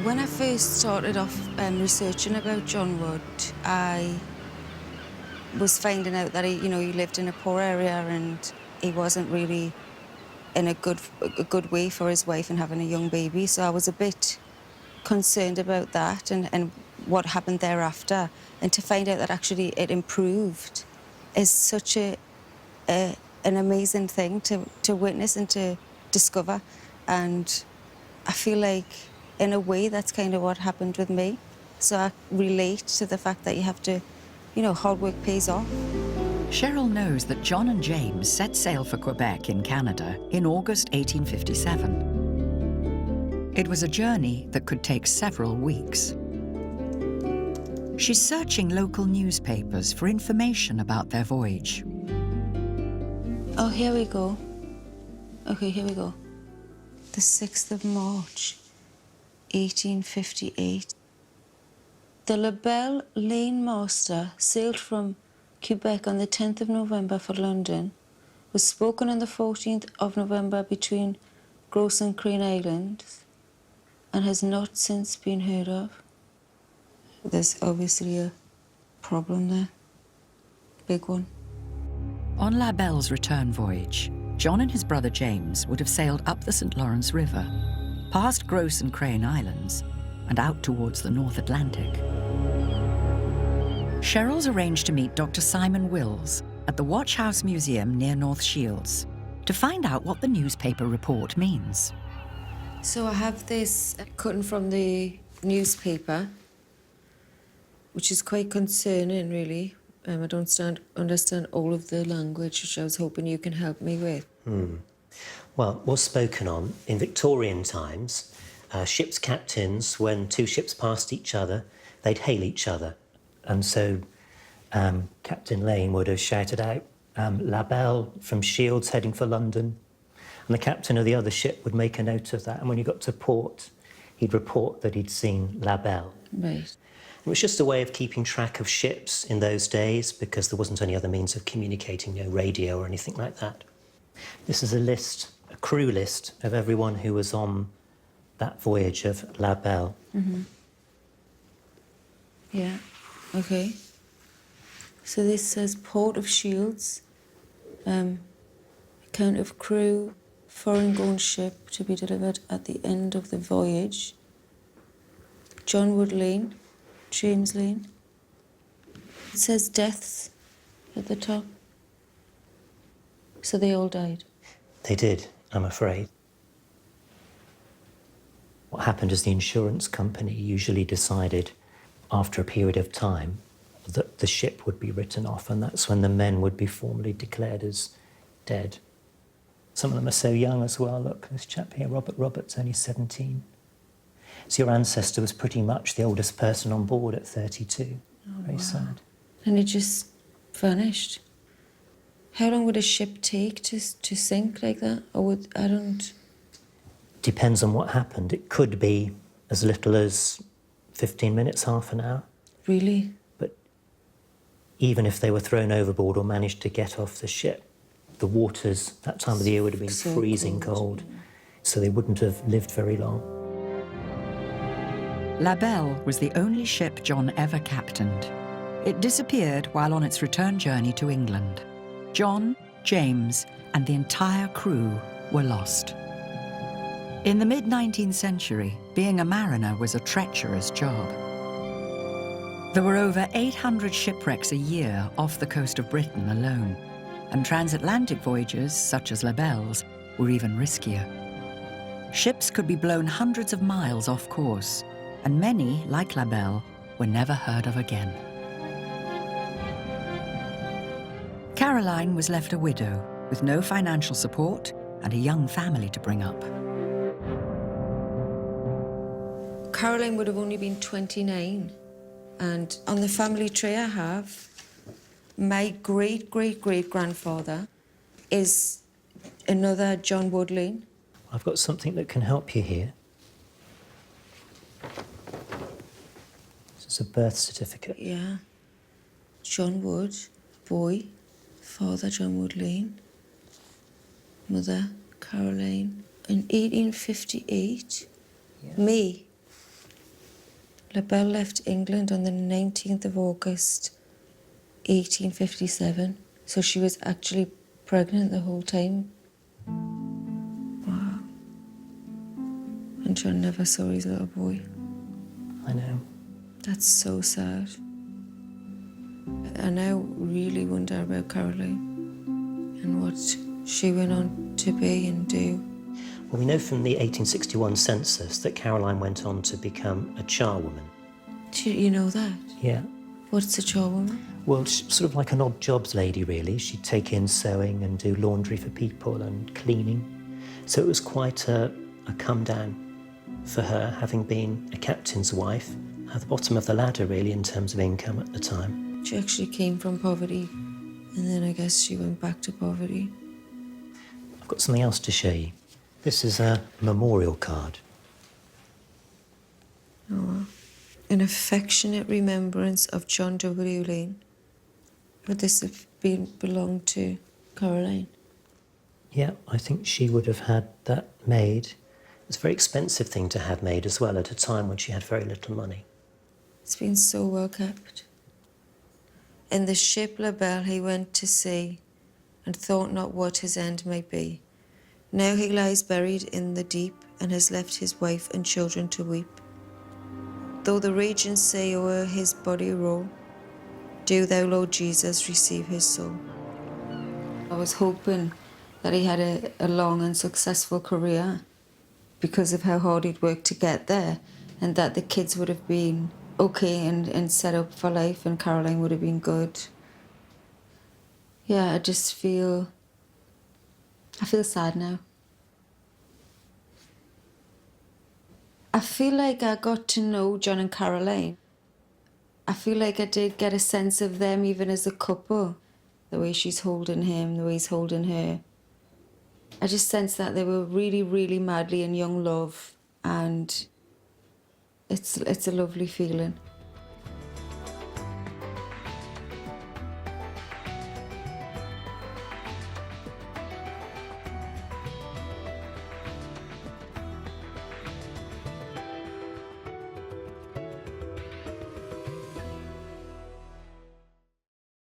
When I first started off researching about John Wood, I was finding out that he lived in a poor area and he wasn't really in a good way for his wife and having a young baby. So I was a bit concerned about that and what happened thereafter. And to find out that actually it improved is such an amazing thing to witness and to discover. And I feel like, in a way, that's kind of what happened with me. So I relate to the fact that you have to, hard work pays off. Cheryl knows that John and James set sail for Quebec in Canada in August 1857. It was a journey that could take several weeks. She's searching local newspapers for information about their voyage. Oh, here we go. Okay, here we go. The 6th of March, 1858. The La Belle Lane Master sailed from Quebec on the 10th of November for London, was spoken on the 14th of November between Gross and Crane Islands, and has not since been heard of. There's obviously a problem there. Big one. On La Belle's return voyage, John and his brother James would have sailed up the St. Lawrence River, past Gross and Crane Islands, and out towards the North Atlantic. Cheryl's arranged to meet Dr. Simon Wills at the Watch House Museum near North Shields to find out what the newspaper report means. So I have this cutting from the newspaper, which is quite concerning, really. I don't understand all of the language, which I was hoping you can help me with. Well, what's spoken on in Victorian times, ships' captains, when two ships passed each other, they'd hail each other. And so Captain Lane would have shouted out, La Belle from Shields heading for London. And the captain of the other ship would make a note of that. And when he got to port, he'd report that he'd seen La Belle. Right. It was just a way of keeping track of ships in those days because there wasn't any other means of communicating, no radio or anything like that. This is a list, a crew list of everyone who was on that voyage of La Belle. Mm-hmm. Yeah, okay. So this says Port of Shields, account of crew, foreign-going ship to be delivered at the end of the voyage. John Wood Lane, James Lane. It says deaths at the top. So they all died? They did, I'm afraid. What happened is the insurance company usually decided after a period of time that the ship would be written off, and that's when the men would be formally declared as dead. Some of them are so young as well. Look, this chap here, Robert Roberts, only 17. So your ancestor was pretty much the oldest person on board at 32. Oh, Very wow. sad. And it just vanished. How long would a ship take to sink like that? Or would, I don't... Depends on what happened. It could be as little as 15 minutes, half an hour. Really? But even if they were thrown overboard or managed to get off the ship, the waters that time of the year would have been So freezing cold, so they wouldn't have lived very long. La Belle was the only ship John ever captained. It disappeared while on its return journey to England. John, James, and the entire crew were lost. In the mid-19th century, being a mariner was a treacherous job. There were over 800 shipwrecks a year off the coast of Britain alone, and transatlantic voyages, such as La Belle's, were even riskier. Ships could be blown hundreds of miles off course, and many, like La Belle, were never heard of again. Caroline was left a widow, with no financial support and a young family to bring up. Caroline would have only been 29. And on the family tree I have, my great-great-great-grandfather is another John Wood Lane. I've got something that can help you here. This is a birth certificate. Yeah. John Wood, boy. Father, John Wood Lane. Mother, Caroline. In 1858, Yeah. May LaBelle left England on the 19th of August, 1857. So she was actually pregnant the whole time. Wow. And John never saw his little boy. I know. That's so sad. I now really wonder about Caroline and what she went on to be and do. Well, we know from the 1861 census that Caroline went on to become a charwoman. Do you know that? Yeah. What's a charwoman? Well, she's sort of like an odd jobs lady, really. She'd take in sewing and do laundry for people and cleaning. So it was quite a come down for her, having been a captain's wife, at the bottom of the ladder, really, in terms of income at the time. She actually came from poverty, and then I guess she went back to poverty. I've got something else to show you. This is a memorial card. Oh, an affectionate remembrance of John W. Lane. Would this have belonged to Caroline? Yeah, I think she would have had that made. It's a very expensive thing to have made as well at a time when she had very little money. It's been so well kept. In the ship LaBelle he went to sea, and thought not what his end might be. Now he lies buried in the deep, and has left his wife and children to weep. Though the raging sea o'er his body roll, do thou, Lord Jesus, receive his soul. I was hoping that he had a long and successful career because of how hard he'd worked to get there, and that the kids would have been okay and set up for life, and Caroline would have been good. Yeah, I feel sad now. I feel like I got to know John and Caroline. I feel like I did get a sense of them even as a couple. The way she's holding him, the way he's holding her. I just sensed that they were really, really madly in young love, and it's a lovely feeling.